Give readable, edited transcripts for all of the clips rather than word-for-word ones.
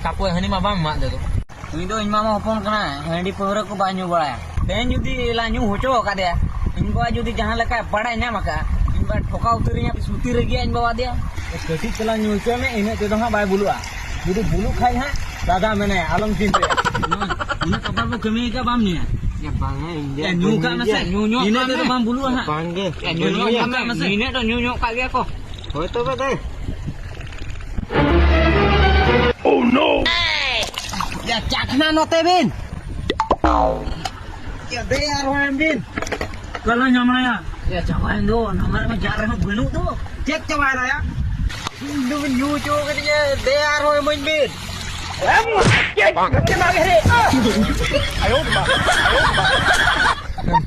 kapoy hani mah bang mak tu. Ini do imam hopon kana handi pahura ko banyu baya. Den judi la nyu hocho ka dia. Inba judi jahan leka padai nya maka. Inba thoka uturinya suti regi an bawa dia. Kati telah nyu cho me ini tu dah bai bulu ah. Jadi bulu khai ha. Dada mene alam cinta. Ini kabar ko kemi ka bam ni. Ya bang Ya nyu ka masa nyu ini tu bam bulu ha. Bang ge. Nyu ka masa. Ini tu nyu ka dia ko. Hoi to ba dai. Oh no! Ya cakna no te bin. Ya be arwan bin. Kalau nyamna ya. Ya cawain do nomor ma jar ma bulu tu. Cek cawa ya. Ndu nyu cho ke dia be arwan min bin.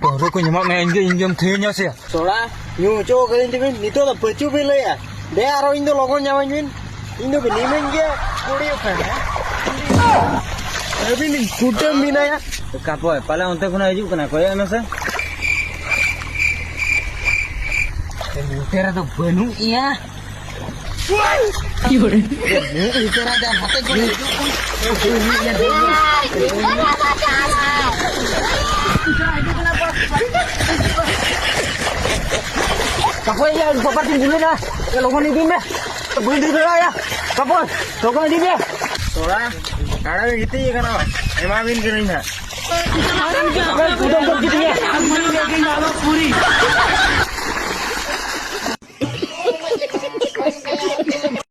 Baru ko nyamak main ke injam thenya se. Sola nyu cho ke ni bin ni to da pachu bin le ya. Be arwan indo logon nyaman bin. Indo bin nimen ge kuri ukhana. Abi ni kutem bina ya. Kapoy pala onte kuna hiju kana koya na se. Tera to banu iya. Yore. Tera da hate ko Kapoy ya papatin dulu na. Logon ni bin be. Bun di ya. Kapoy logon di be. Sola kada gitu ya kana. Emabin ke ni na. Udah gitu ya.